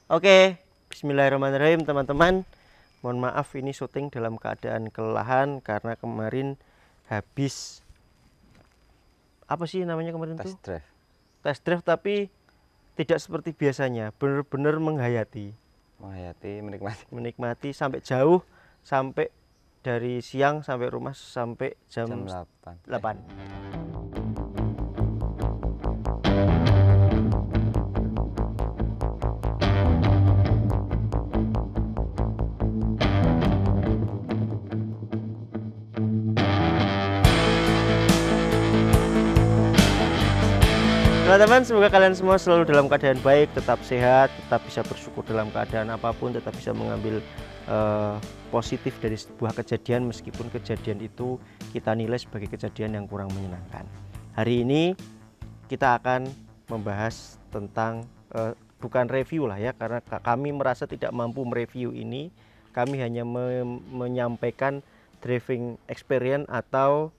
Oke, bismillahirrahmanirrahim teman-teman. Mohon maaf ini syuting dalam keadaan kelelahan karena kemarin habis apa sih namanya kemarin tuh? Test drive. Test drive tapi tidak seperti biasanya, benar-benar menghayati, menikmati sampai jauh, sampai dari siang sampai rumah sampai jam 8. Teman-teman, semoga kalian semua selalu dalam keadaan baik, tetap sehat, tetap bisa bersyukur dalam keadaan apapun, tetap bisa mengambil positif dari sebuah kejadian meskipun kejadian itu kita nilai sebagai kejadian yang kurang menyenangkan. Hari ini kita akan membahas tentang bukan review lah ya, karena kami merasa tidak mampu mereview ini. Kami hanya menyampaikan driving experience atau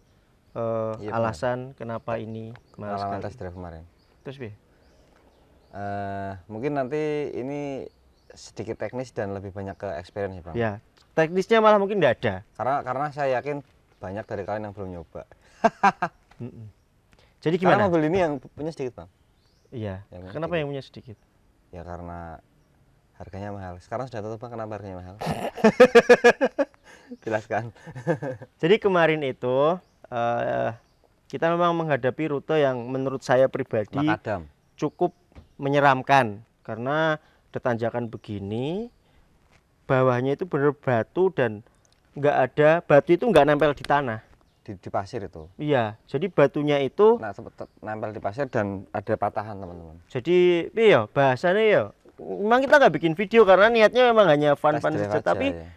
alasan kenapa ini pengalaman test drive kemarin. Terus Bi? Mungkin nanti ini sedikit teknis dan lebih banyak ke experience ya Bang. Ya, teknisnya malah mungkin tidak ada. Karena saya yakin banyak dari kalian yang belum nyoba. Jadi gimana? Karena mobil ini yang punya sedikit Bang. Iya. Kenapa yang punya sedikit? Ya karena harganya mahal. Sekarang sudah tahu Bang kenapa harganya mahal? Jelaskan. Jadi kemarin itu kita memang menghadapi rute yang menurut saya pribadi Makadam. cukup menyeramkan karena ada tanjakan begini, bawahnya itu bener batu dan nggak ada batu itu nggak nempel di tanah. Di pasir itu. Iya, jadi batunya itu nempel di pasir dan ada patahan teman-teman. Jadi iya bahasanya ya. Memang kita nggak bikin video karena niatnya memang hanya fun-fun saja, tapi ya.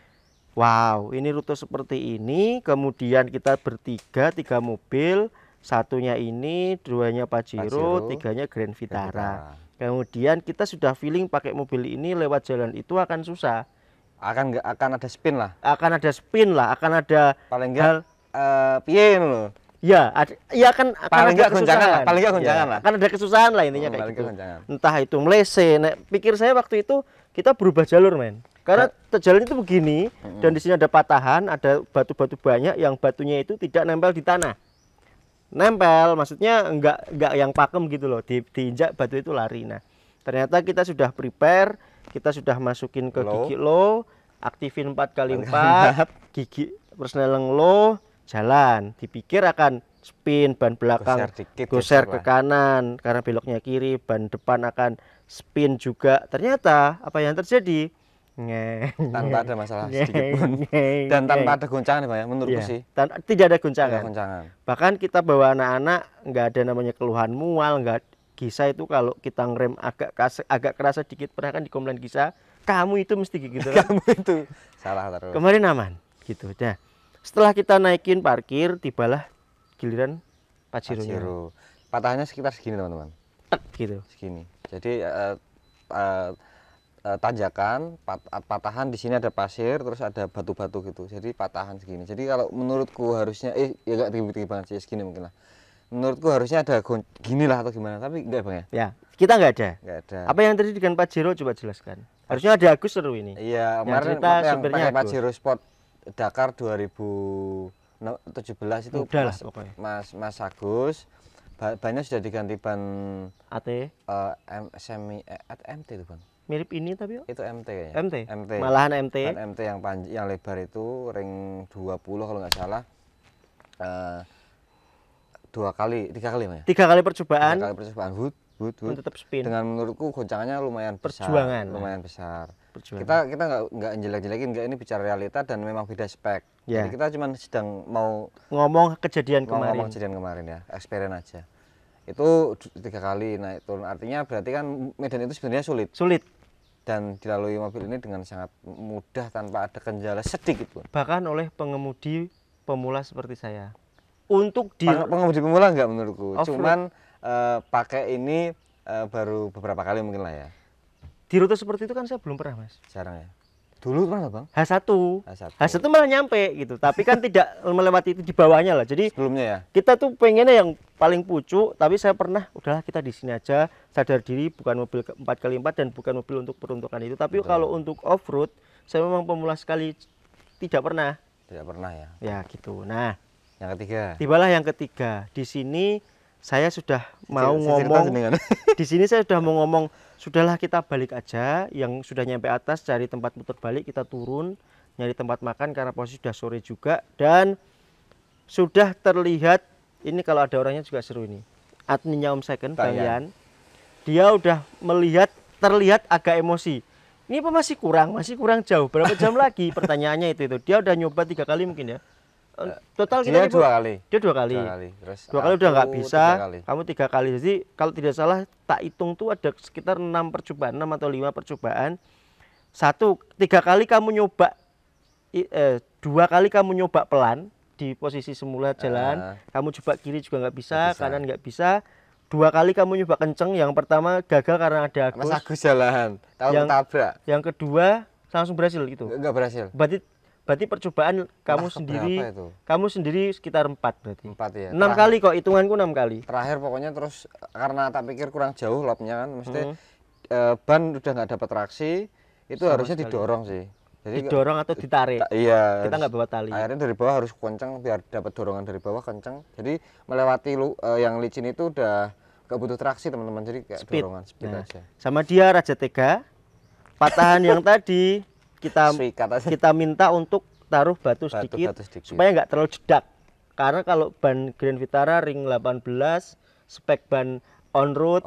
Wow, ini rute seperti ini, kemudian kita bertiga, 3 mobil, satunya ini, duanya Pajero, tiganya Grand Vitara. Kemudian kita sudah feeling pakai mobil ini lewat jalan itu akan susah. Akan ada spin lah. Akan ada spin lah, akan ada paling enggak piye loh. Ya, akan ada kesusahan. Paling enggak goncangan lah. Akan ada kesusahan lah intinya kayak gitu. Entah itu melese, pikir saya waktu itu kita berubah jalur, men. Karena jalan itu begini dan di sini ada patahan, ada batu-batu banyak yang batunya itu tidak nempel di tanah. Nempel maksudnya enggak yang pakem gitu loh, diinjak batu itu lari. Nah, ternyata kita sudah prepare, kita sudah masukin ke gigi low, aktifin 4x4, gigi persneleng low, jalan. Dipikir akan spin, ban belakang goser ke kanan karena beloknya kiri, ban depan akan spin juga. Ternyata apa yang terjadi? Tanpa ada masalah sedikit pun dan tanpa ada goncangan ya menurutku sih. Tidak ada goncangan. Bahkan kita bawa anak-anak nggak ada namanya keluhan mual, nggak. Gisa itu kalau kita ngerem agak kerasa sedikit, pernah kan dikomplain Gisa, kamu itu mesti gitu kan? Kamu itu salah terus. Kemarin aman gitu. Nah, setelah kita naikin parkir, tibalah giliran Pajero. Patahannya sekitar segini teman-teman. Gitu. Segini. Jadi tanjakan, patahan di sini ada pasir, terus ada batu-batu gitu. Jadi patahan segini. Jadi kalau menurutku harusnya ya enggak tinggi banget sih, segini mungkin lah. Menurutku harusnya ada gini lah atau gimana, tapi enggak Bang ya. Ya, kita enggak ada. Enggak ada. Apa yang terjadi dengan Pajero coba jelaskan. Harusnya ada Agus seru ini. Iya, kemarin yang pakai Pajero Sport Dakar 2017 itu Mas Agus. Bannya sudah diganti ban AT semi MT itu Bang. Mirip ini tapi itu MT kayaknya. MT. Malahan MT. MT yang lebar itu ring 20 kalau nggak salah. 3 kali ya? 3 kali percobaan. 3 kali percobaan wood. Tetap spin. Dengan menurutku goncangannya lumayan besar. Lumayan besar. Kita nggak jelek-jelekin, nggak, ini bicara realita dan memang beda spek. Ya. Jadi kita cuma sedang mau ngomong kejadian kemarin ya, experience aja. Itu 3 kali naik turun, artinya berarti kan medan itu sebenarnya sulit dan dilalui mobil ini dengan sangat mudah tanpa ada kendala sedikit pun. Bahkan oleh pengemudi pemula seperti saya. Untuk pengemudi pemula enggak menurutku. Cuman pakai ini baru beberapa kali mungkin lah ya. Di rute seperti itu kan saya belum pernah Mas. Jarang ya. Dulu mana Bang? H1. H1. H1 malah nyampe gitu. Tapi kan tidak melewati itu di bawahnya lah. Jadi Sebelumnya ya. kita tuh pengennya yang paling pucuk, tapi saya pernah udahlah kita di sini aja, sadar diri bukan mobil 4x4 dan bukan mobil untuk peruntukan itu. Tapi kalau untuk off-road, saya memang pemula sekali, tidak pernah. Tidak pernah ya. Ya gitu. Nah, yang ketiga. tibalah yang ketiga. Di sini saya sudah mau Cerita ngomong. jenengan. Di sini saya sudah mau ngomong, sudahlah kita balik aja. Yang sudah nyampe atas cari tempat muter balik, kita turun nyari tempat makan karena posisi sudah sore juga dan sudah terlihat ini kalau ada orangnya juga seru ini. Adminnya Om Second, Bang Yan. Dia udah terlihat agak emosi. Ini apa masih kurang jauh. Berapa jam lagi? Pertanyaannya itu. Dia udah nyoba 3 kali mungkin ya. Total Dia kita 2 kali. Dia 2 kali. 2 kali. Terus 2 kali udah nggak bisa. 3 kali. Kamu 3 kali. Jadi kalau tidak salah tak hitung tuh ada sekitar 6 percobaan, 6 atau 5 percobaan. 3 kali kamu nyoba 2 kali kamu nyoba pelan di posisi semula jalan. Kamu coba kiri juga nggak bisa, kanan nggak bisa. 2 kali kamu nyoba kenceng. Yang pertama gagal karena ada Agus. Mas Agus jalan. Tahu tabrak. Yang kedua langsung berhasil gitu. Enggak berhasil. Berarti percobaan kamu sendiri sekitar 4 berarti. 4 ya. 6 kali kok, hitunganku 6 kali. Terakhir pokoknya terus karena tak pikir kurang jauh lopnya kan, mesti ban udah nggak dapat traksi, itu harusnya didorong sih. Jadi didorong atau ditarik. Iya. Kita nggak bawa tali. Akhirnya dari bawah harus kencang biar dapat dorongan dari bawah kencang. Jadi melewati yang licin itu udah nggak butuh traksi teman-teman. Jadi kayak speed. Dorongan speed aja. Sama dia Raja Tega. Patahan yang tadi kita minta untuk taruh batu sedikit supaya nggak terlalu jedak. Karena kalau ban Grand Vitara ring 18 spek ban on road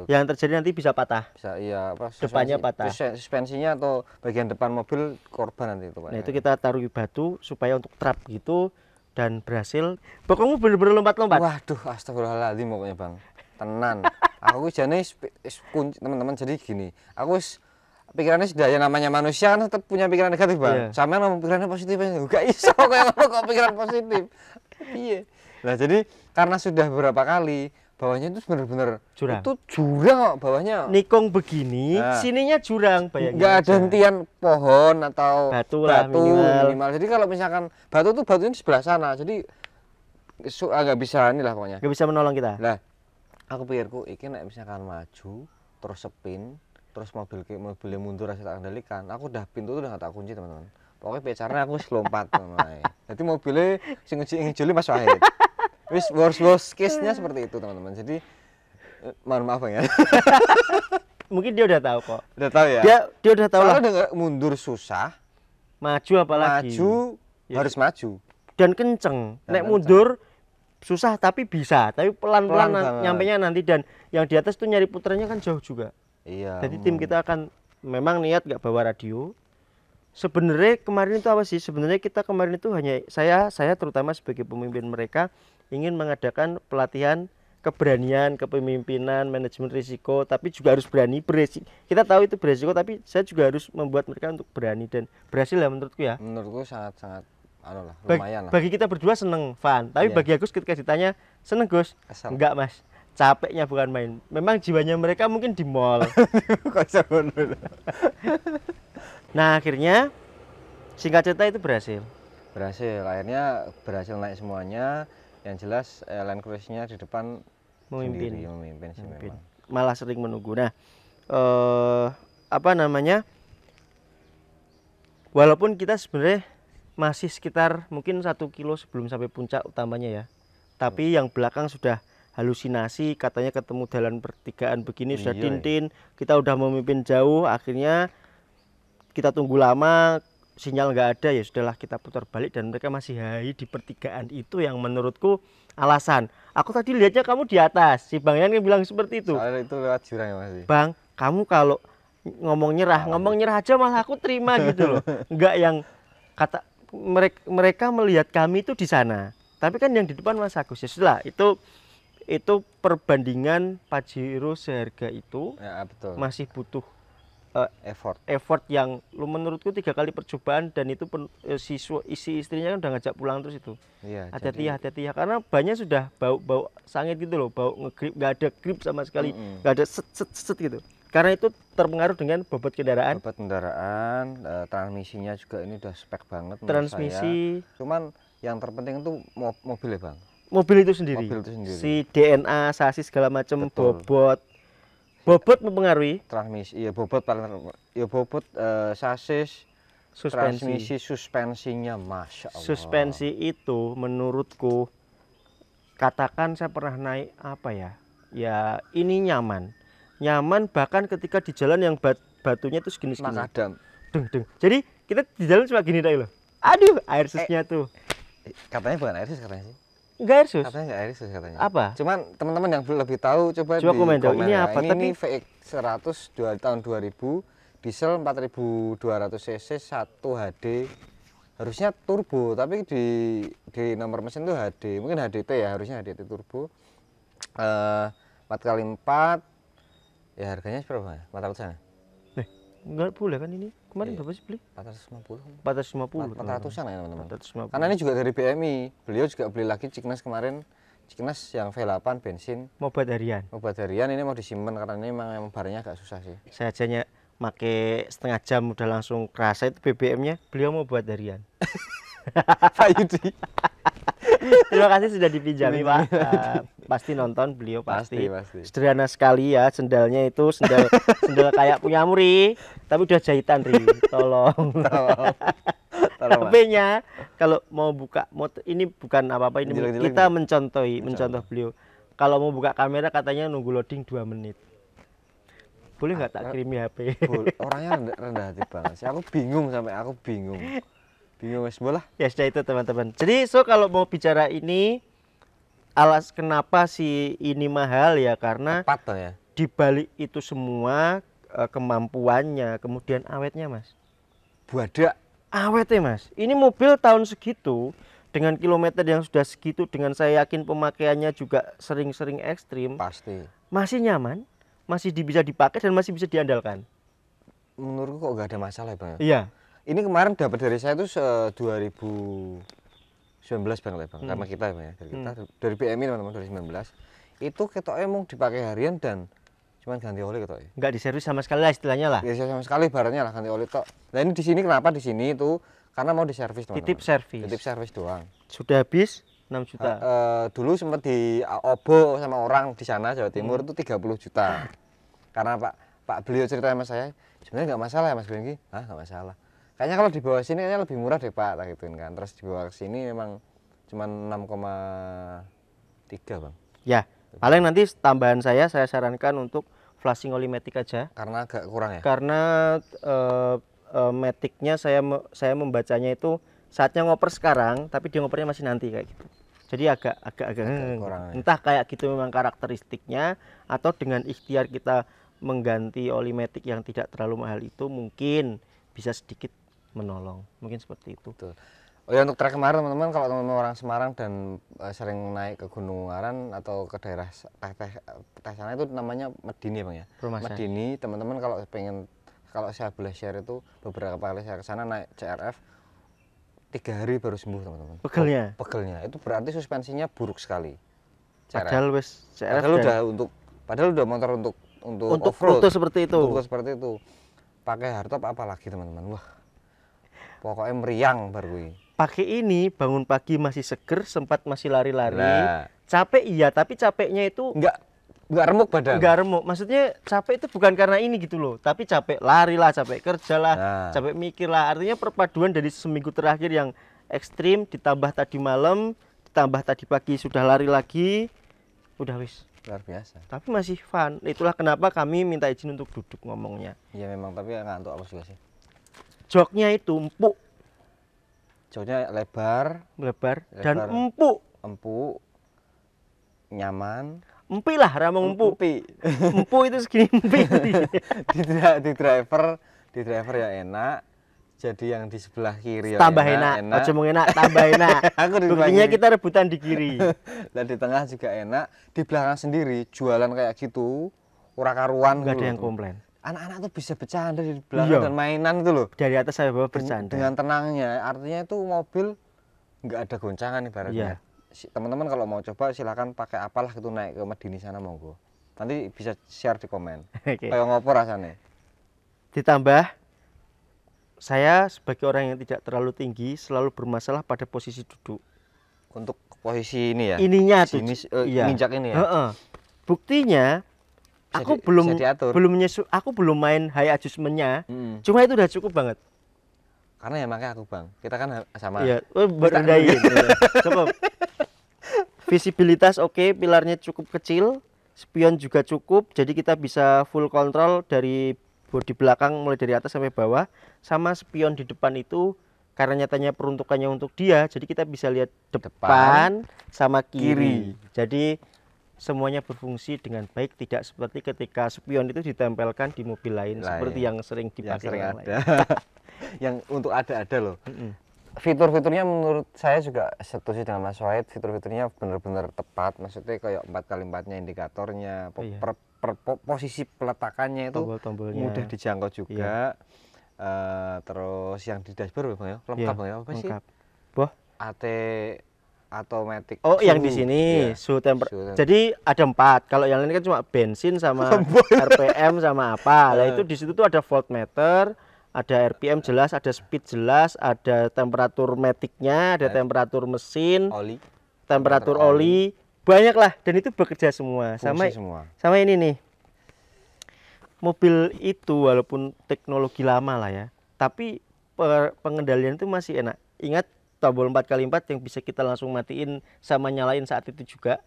yang terjadi nanti bisa patah. Bisa, iya, apa, depannya patah. Suspensinya atau bagian depan mobil korban nanti itu Pak. Nah, itu kita taruh batu supaya untuk trap gitu dan berhasil. Pokoknya bener-bener lompat-lompat. Waduh, astagfirullahaladzim pokoknya Bang. Tenan. Aku jane teman-teman jadi gini. Aku pikirannya sudah ya namanya manusia kan tetap punya pikiran negatif Bang. Sama yang pikirannya positif enggak iso kayak kok pikiran positif. Iya. Nah, jadi karena sudah beberapa kali bawahnya itu benar-benar jurang. Itu jurang kok bawahnya. Nikung begini, sininya jurang bayangin. Enggak ada hentian pohon atau batu minimal. Jadi kalau misalkan batunya di sebelah sana. Jadi nggak bisa inilah pokoknya. Nggak bisa menolong kita. Nah, aku pikirku iki nek misalkan maju terus spin, terus mobilnya mundur rasa tak kendalikan. Aku udah pintu tuh udah nggak tak kunci teman-teman. Pokoknya pecarnya aku wis lompat teman-teman. Jadi mobilnya sing ngejuli Mas Wahid. Wis worst case-nya seperti itu teman-teman. Jadi mohon maaf ya. Mungkin dia udah tahu kok. Udah tahu ya. Dia udah tahu lah. Kalau mundur susah, maju apalagi. Maju harus maju. Dan kenceng. Nek mundur susah tapi bisa. Tapi pelan-pelan nyampenya nanti dan yang di atas tuh nyari puternya kan jauh juga. Iya. Jadi tim kita akan memang niat nggak bawa radio. Sebenarnya kemarin itu apa sih? Sebenarnya kita kemarin itu hanya saya terutama sebagai pemimpin mereka ingin mengadakan pelatihan keberanian, kepemimpinan, manajemen risiko, tapi juga harus berani beresiko. Kita tahu itu beresiko, tapi saya juga harus membuat mereka untuk berani dan berhasil ya menurutku ya. Menurutku sangat lumayan lah. Bagi kita berdua seneng, fun. Tapi bagi Agus ketika ditanya, seneng Gus? Kesel. Enggak Mas, capeknya bukan main. Memang jiwanya mereka mungkin di mall. Nah akhirnya singkat cerita itu berhasil. Akhirnya berhasil naik semuanya. Yang jelas Land Cruise-nya di depan memimpin sih memang. Malah sering menunggu. Nah apa namanya, walaupun kita sebenarnya masih sekitar mungkin 1 kilo sebelum sampai puncak utamanya ya, tapi yang belakang sudah halusinasi, katanya ketemu jalan pertigaan begini sudah tintin, kita udah memimpin jauh. Akhirnya kita tunggu lama, sinyal nggak ada, ya sudahlah kita putar balik dan mereka masih hai di pertigaan itu yang menurutku alasan. Aku tadi lihatnya kamu di atas, si Bang Yan bilang seperti itu. Soalnya itu lewat jurang ya Mas. Bang, kamu kalau ngomong nyerah aja malah aku terima gitu loh. Enggak yang kata mereka melihat kami itu di sana. Tapi kan yang di depan Mas Agus. Ya sudah, itu perbandingan Pajero seharga itu ya, betul. Masih butuh effort yang menurutku 3 kali percobaan dan itu isi istrinya kan udah ngajak pulang terus itu. Iya, hati-hati ya karena bannya sudah bau sangit gitu loh, bau ngegrip, nggak ada grip sama sekali, nggak ada set gitu. Karena itu terpengaruh dengan bobot kendaraan. Bobot kendaraan, transmisinya juga ini udah spek banget menurut Transmisi. saya. Cuman yang terpenting itu mobil ya Bang. Mobil itu sendiri. Mobil itu sendiri. Si DNA, sasis segala macam, Betul. bobot mempengaruhi. Transmisi, ya bobot paling, ya bobot, sasis, transmisi, suspensinya, masya Allah. Suspensi itu menurutku, katakan saya pernah naik apa ya? Ya ini nyaman bahkan ketika di jalan yang batunya itu segini-segini. Makadam. Deng. Jadi kita di jalan cuma gini loh. Aduh, air susnya tuh. Katanya bukan air sus katanya sih. Enggak air sus. Katanya enggak air sus katanya. Apa? Cuman teman-teman yang lebih tahu coba di komen dong. Ini ya. apa? Ini VX 100 tahun 2000, diesel 4200 cc 1 HD. Harusnya turbo, tapi di nomor mesin tuh HD. Mungkin HDT ya, harusnya HDT turbo. 4x4. Ya harganya berapa ya? 400-an. Enggak boleh kan ini? Kemarin berapa sih beli? 450. 450. 400-an ya teman-teman. 450. Karena ini juga dari BMI. Beliau juga beli lagi Ciknas kemarin. Ciknas yang V8 bensin. Mau buat harian. Mau buat harian, ini mau disimpan karena ini memang barangnya agak susah sih. Saya ajanya pakai setengah jam udah langsung kerasa itu BBM-nya. Beliau mau buat harian. Pak Yudi. Terima kasih sudah dipinjami Pak. Pasti nonton beliau pasti. Sederhana sekali ya, sendalnya itu sendal kayak punya Muri, tapi udah jahitan Ri. Tolong. HP-nya kalau mau buka ini bukan apa-apa, ini kita mencontoh beliau. Kalau mau buka kamera katanya nunggu loading 2 menit. Boleh nggak tak kirimi HP? Orangnya rendah hati banget sih. Aku bingung wes bola. Ya sudah itu teman-teman. Jadi kalau mau bicara ini kenapa sih ini mahal ya, karena tepat toh ya. Di balik itu semua kemampuannya, kemudian awetnya Mas. Buadak awetnya Mas. Ini mobil tahun segitu dengan kilometer yang sudah segitu, dengan saya yakin pemakaiannya juga sering-sering ekstrim. Pasti. Masih nyaman, masih bisa dipakai dan masih bisa diandalkan. Menurutku kok nggak ada masalah ya Bang? Iya. Ini kemarin dapat dari saya itu 2019 Bang, karena kita ya, dari BMI teman-teman 2019 itu ketoknya mau dipakai harian dan cuman ganti oli ketoknya. Nggak diservis sama sekali lah istilahnya lah. Ya sama sekali barangnya lah, ganti oli tok. Nah ini di sini kenapa di sini itu karena mau diservis teman-teman. Titip servis doang. Sudah habis 6 juta. Dulu sempat di obo sama orang di sana Jawa Timur itu 30 juta. Karena Pak beliau cerita sama saya, sebenarnya nggak masalah ya Mas Bengki. Nggak masalah. Kayaknya kalau di bawah sini kayaknya lebih murah deh Pak, tak gituin kan. Terus di bawah sini memang cuma 6,3 Bang. Ya, paling nanti tambahan saya sarankan untuk flashing oli matic aja. Karena agak kurang ya. Karena maticnya saya membacanya itu saatnya ngoper sekarang, tapi dia ngopernya masih nanti kayak gitu. Jadi agak kurang. Entah kayak gitu memang karakteristiknya, atau dengan ikhtiar kita mengganti oli matic yang tidak terlalu mahal itu mungkin bisa sedikit menolong, mungkin seperti itu. Betul. Oh ya, untuk trek kemarin teman-teman, kalau teman-teman orang Semarang dan sering naik ke Gunung Ungaran atau ke daerah teh sana itu namanya Medini Bang ya. Medini, teman-teman kalau saya boleh share itu beberapa kali saya ke sana naik CRF 3 hari baru sembuh teman-teman. Pegelnya itu berarti suspensinya buruk sekali. Padahal udah motor untuk off-road seperti itu. Pakai hardtop apalagi teman-teman. Wah. Pokoknya meriang baru. Pakai ini bangun pagi masih seger, sempat masih lari-lari. Capek iya, tapi capeknya itu enggak remuk badan. Enggak remuk. Maksudnya capek itu bukan karena ini gitu loh, tapi capek lari lah, capek kerja lah, capek mikir lah. Artinya perpaduan dari seminggu terakhir yang ekstrim ditambah tadi malam, ditambah tadi pagi sudah lari lagi. Udah wis. Luar biasa. Tapi masih fun. Itulah kenapa kami minta izin untuk duduk ngomongnya. Iya memang, tapi ngantuk apa juga sih. Joknya itu empuk. Joknya lebar dan empuk. Nyaman. Empi lah, ramong empuk. Empuk itu segini empi. di driver ya enak. Jadi yang di sebelah kiri tambah enak. Aja mau enak, tambah enak. Buktinya kita rebutan di kiri. Dan di tengah juga enak. Di belakang sendiri jualan kayak gitu, ora karuan. Enggak ada yang komplain. Anak-anak tuh bisa bercanda di belakang dan mainan itu loh. Dari atas saya bawa bercanda. Dengan tenangnya, artinya itu mobil nggak ada goncangan ibaratnya. Teman-teman kalau mau coba silakan pakai apalah gitu naik ke Medini sana monggo. Nanti bisa share di komen. Oke. Kayak ngopo rasanya. Ditambah saya sebagai orang yang tidak terlalu tinggi selalu bermasalah pada posisi duduk. Untuk posisi ini ya. Ininya tuh. Sini, Iya. nginjak ini ya. Heeh. Buktinya aku aku belum main high adjustment-nya. Cuma itu udah cukup banget. Karena ya makanya aku Bang, kita kan sama. Iya, berendahin. Coba. Visibilitas oke, pilarnya cukup kecil, spion juga cukup, jadi kita bisa full control dari bodi belakang mulai dari atas sampai bawah. Sama spion di depan itu karena nyatanya peruntukannya untuk dia, jadi kita bisa lihat depan sama kiri. Jadi semuanya berfungsi dengan baik, tidak seperti ketika spion itu ditempelkan di mobil lain seperti yang sering dipakai yang lain. Yang untuk ada loh. Fitur-fiturnya menurut saya juga setuju dengan Mas Wahid. Fitur-fiturnya benar-benar tepat, maksudnya kayak 4x4-nya indikatornya, posisi peletakannya itu mudah dijangkau juga. Terus yang di dashboard Bang ya, lengkap Bang ya, apa sih? Boh, AT automatic. Oh, yang di sini suhu temperature. Jadi ada 4. Kalau yang lain kan cuma bensin sama RPM sama apa. Nah, itu di situ tuh ada voltmeter, ada RPM jelas, ada speed jelas, ada temperatur metiknya, ada temperatur mesin, temperatur oli, banyak lah. Dan itu bekerja semua. Sama ini nih, mobil itu walaupun teknologi lama lah ya, tapi pengendalian itu masih enak. Ingat tombol 4x4 yang bisa kita langsung matiin sama nyalain saat itu juga,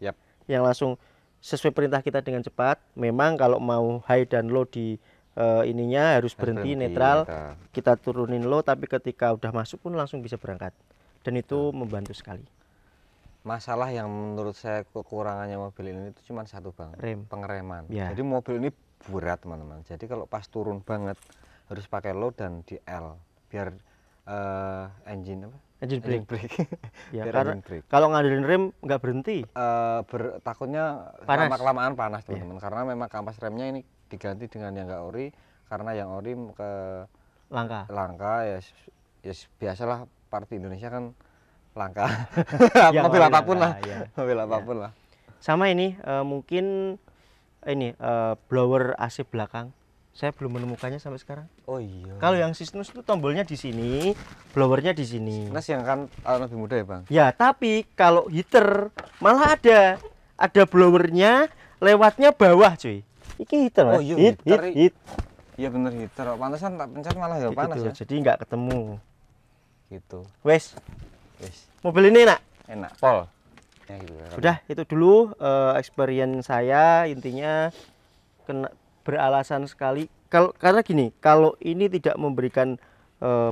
yang langsung sesuai perintah kita dengan cepat. Memang kalau mau high dan low di ininya harus berhenti netral, kita turunin low, tapi ketika udah masuk pun langsung bisa berangkat, dan itu membantu sekali. Masalah yang menurut saya kekurangannya mobil ini itu cuma satu Bang, pengereman. Jadi mobil ini berat teman-teman, jadi kalau pas turun banget harus pakai low dan di L biar engine brake. Ya, karena kalau ngandelin rem nggak berhenti, takutnya lama-kelamaan panas teman-teman. Karena memang kampas remnya ini diganti dengan yang nggak ori, karena yang ori ke langka ya biasalah, part Indonesia kan langka. Mobil apapun lah, mobil apapun lah. Sama ini mungkin ini blower AC belakang. Saya belum menemukannya sampai sekarang. Oh iya. Kalau yang Sisnus itu tombolnya di sini, blowernya di sini. Sisnus yang kan lebih mudah ya Bang. Ya, tapi kalau heater malah ada blowernya lewatnya bawah, cuy. Iki heater, Mas. Oh iya, hit. Iya bener heater. Pantesan tak pencet malah ya panas ya. Jadi nggak ketemu. Gitu. Wes. Mobil ini enak. Pol. Ya, gitu, udah itu dulu experience saya, intinya beralasan sekali karena gini, kalau ini tidak memberikan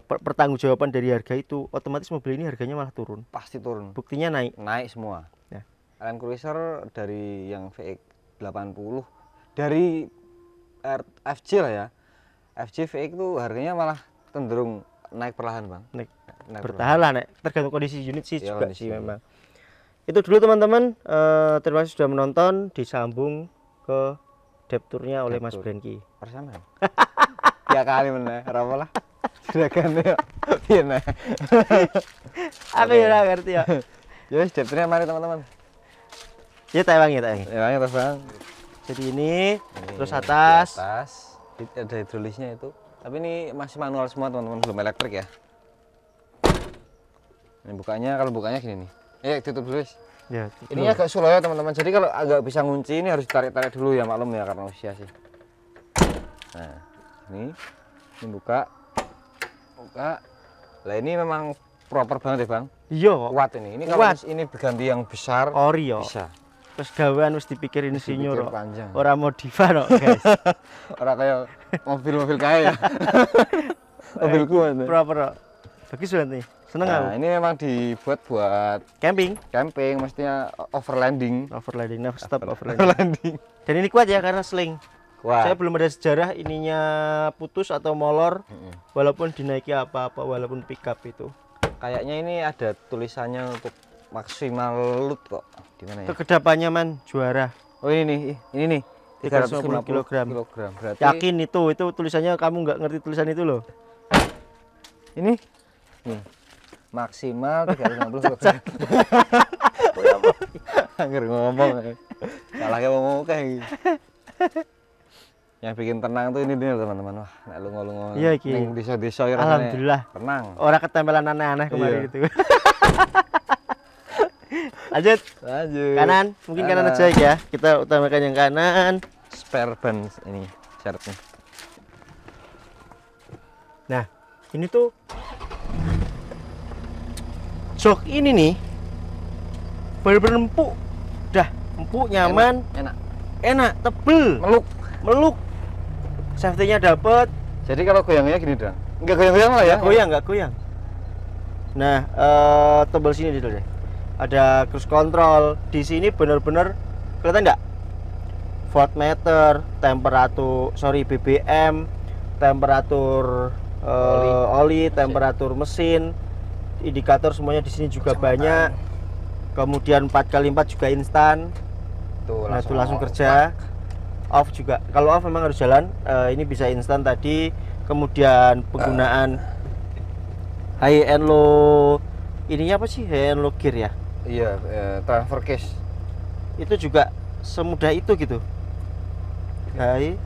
pertanggungjawaban dari harga itu, otomatis mobil ini harganya malah turun. Pasti turun. Buktinya naik semua ya. Land Cruiser dari yang VX 80 dari FJ lah ya, FJ VX itu harganya malah cenderung naik perlahan Bang. Naik bertahan lah, tergantung kondisi unit sih juga sih memang. Itu dulu teman-teman, terima kasih sudah menonton. Disambung ke depturnya oleh Mas Brenki. Bersama. Ya kali mana, rapolah. Sudah kan ya. Iya nah. Aku ya ngerti ya. Ya depturnya mari teman-teman. Ya tayangnya terus Bang. Jadi ini terus atas. Di atas ada hidrolisnya itu. Tapi ini masih manual semua teman-teman, belum elektrik ya. Ini bukanya, kalau bukanya gini nih. Tutup dulu guys. Ya, ini agak sulit ya teman-teman. Jadi kalau agak bisa ngunci ini harus tarik-tarik dulu ya, maklum ya, karena usia sih. Nah, ini buka. Lah ini memang proper banget ya Bang. Iya. Kuat ini. Ini kalau ini berganti yang besar. Ori ya. Bisa. Terus gawean wis dipikirin insinyur. Ora modifan kok guys. Ora kayak mobil-mobil kaya ya. Mobilku itu. Proper. Bagus banget nih. Seneng aku. Ini memang dibuat buat camping, mestinya overlanding, stop overlanding. Dan ini kuat ya karena sling. Saya belum ada sejarah ininya putus atau molor, walaupun dinaiki apa-apa, walaupun pickup itu. Kayaknya ini ada tulisannya untuk maksimal load kok. Di mana ya? Kekedapannya man juara. Oh ini nih. 350 kg. Berarti yakin itu tulisannya, kamu nggak ngerti tulisan itu loh. Ini nih. Maksimal 350 kg. Angger ngomong. Salah ngomong kayak Yang bikin tenang tuh ini nih teman-teman. Wah, nek lunga-lunga Iya, iki. ning desa-desa ya rasanya Alhamdulillah. tenang. Orang ketempelan aneh-aneh kemarin Iya. gitu. Lanjut. Lanjut. Kanan, mungkin kanan aja ya. Kita utamakan yang kanan. Spare ban ini syaratnya. Nah, ini tuh jok ini nih bener-bener empuk. Dah, empuk, nyaman, Enak. tebel, meluk. Safety-nya dapet. Jadi kalau goyangnya gini dong. Enggak goyang-goyang lah ya. Nggak goyang. Nah, tebel sini dulu deh. Ada cruise control. Di sini bener-bener kelihatan nggak? Voltmeter, BBM, temperatur oli, temperatur mesin, indikator semuanya di sini juga banyak. Kemudian 4x4 juga instan. Nah, itu langsung kerja. Off juga. Kalau off memang harus jalan. Ini bisa instan tadi. Kemudian penggunaan high and low. Ininya apa sih? High and low gear ya? Iya, transfer case. Itu juga semudah itu gitu. High,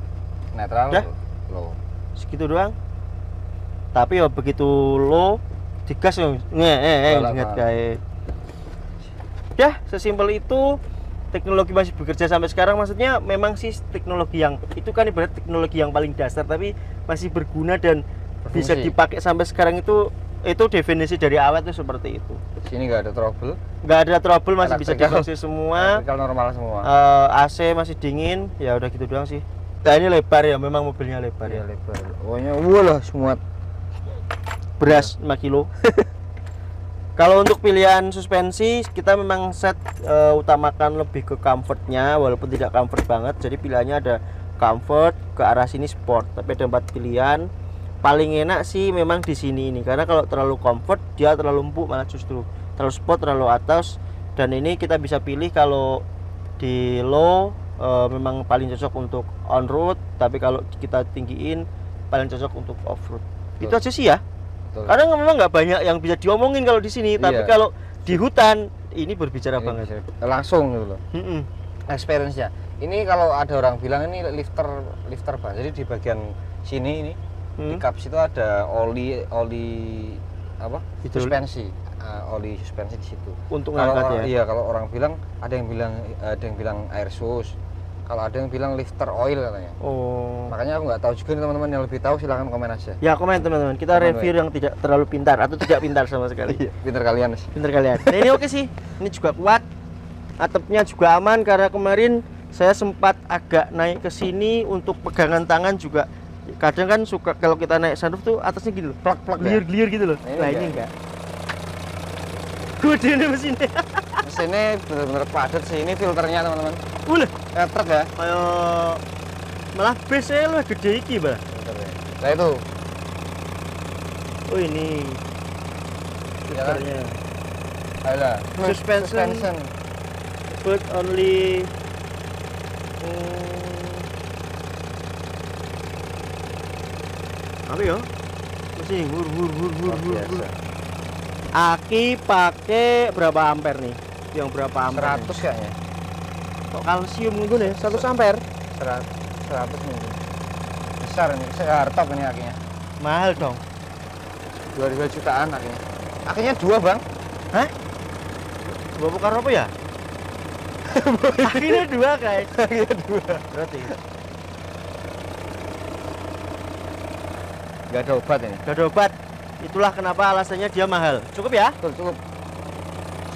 Netral, Udah? low. segitu doang. Tapi ya begitu low digas ya ingat kayak. Ya, sesimpel itu. Teknologi masih bekerja sampai sekarang, maksudnya memang sih teknologi yang itu kan ibarat teknologi yang paling dasar tapi masih berguna dan bisa dipakai sampai sekarang. Itu definisi dari awet itu seperti itu. Sini nggak ada trouble. Nggak ada trouble, masih bisa Electrical. dipakai semua. Electrical normal semua. AC masih dingin, ya udah gitu doang sih. Nah, ini lebar ya, memang mobilnya lebar ya. Lebar. Pokoknya walah semua Beras 5 kilo. Kalau untuk pilihan suspensi, kita memang utamakan lebih ke comfortnya, walaupun tidak comfort banget. Jadi pilihannya ada comfort, ke arah sini sport. Tapi ada 4 pilihan. Paling enak sih memang di sini ini, karena kalau terlalu comfort dia terlalu empuk, malah justru terlalu sport, terlalu atas. Dan ini kita bisa pilih kalau di low memang paling cocok untuk on road, tapi kalau kita tinggiin paling cocok untuk off road. Itu aja sih ya. Betul. Karena memang nggak banyak yang bisa diomongin kalau di sini, tapi kalau di hutan ini berbicara ini banget. langsung gitu loh. Experience-nya. Ini kalau ada orang bilang ini lifter ban. Jadi di bagian sini ini di cups itu ada oli apa? Suspensi. Oli suspensi di situ. Untuk Kalau ngangkat ya. iya, kalau orang bilang ada yang bilang air sus. Kalau ada yang bilang lifter oil katanya. Oh. Makanya aku nggak tahu juga nih, teman-teman yang lebih tahu silahkan komen aja. Ya, komen teman-teman. Kita review yang tidak terlalu pintar atau tidak pintar sama sekali. Pinter kalian sih. Pintar kalian. Nah, ini oke sih. Ini juga kuat. Atapnya juga aman karena kemarin saya sempat agak naik ke sini untuk pegangan tangan juga. Kadang kan suka kalau kita naik sunroof tuh atasnya gitu loh. Plak-plak geliar-geliar gitu loh. Nah, ini enggak. Gede nih mesinnya. Mesinnya benar-benar padat sih. Ini filternya teman-teman. Truk ya. Kayak malah base-nya lu gede iki, Mbak. Nah itu. Oh, ini. Ya kan? Filternya. Ada. Suspension. But only apa ya? Mesin hur. Aki pakai berapa ampere nih? Yang berapa ampere? 100 kayaknya. Kok kalsium gitu nih? 100 ampere? 100 mungkin. Besar ini, hardtop ini akinya. Mahal dong. 2 jutaan akinya. Akinya 2, Bang. Hah? 2 bukan apa ya? Akhirnya 2 kayak. Akhirnya 2. Berarti. Gak ada obat ini. Gak ada obat. Itulah kenapa alasannya dia mahal. Cukup ya? Cukup.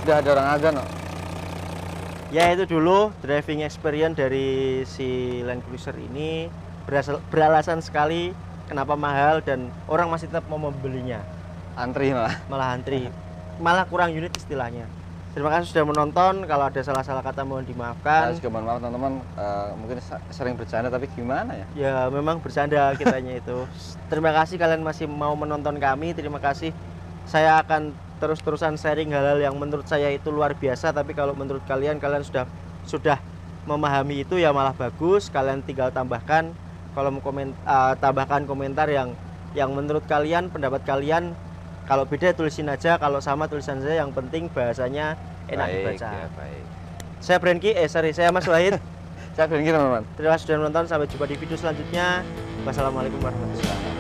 Sudah ada orang azan kok. Ya, itu dulu driving experience dari si Land Cruiser ini. Beralasan sekali kenapa mahal dan orang masih tetap mau membelinya. Antri Malah antri. Malah kurang unit istilahnya. Terima kasih sudah menonton. Kalau ada salah-salah kata mohon dimaafkan. Saya juga mohon maaf teman-teman, mungkin sering bercanda tapi gimana ya? Ya memang bercanda kitanya itu. Terima kasih kalian masih mau menonton kami. Terima kasih. Saya akan terus-terusan sharing hal-hal yang menurut saya itu luar biasa. Tapi kalau menurut kalian sudah memahami itu ya malah bagus. Kalian tinggal tambahkan kolom tambahkan komentar yang menurut kalian, pendapat kalian. Kalau beda tulisin aja, kalau sama tulisan saya. Yang penting bahasanya enak dibaca. Ya, baik. Saya Brenki, saya Mas Wahid. Saya bilang gitu teman-teman. Terima kasih sudah menonton, sampai jumpa di video selanjutnya. Wassalamualaikum warahmatullahi wabarakatuh.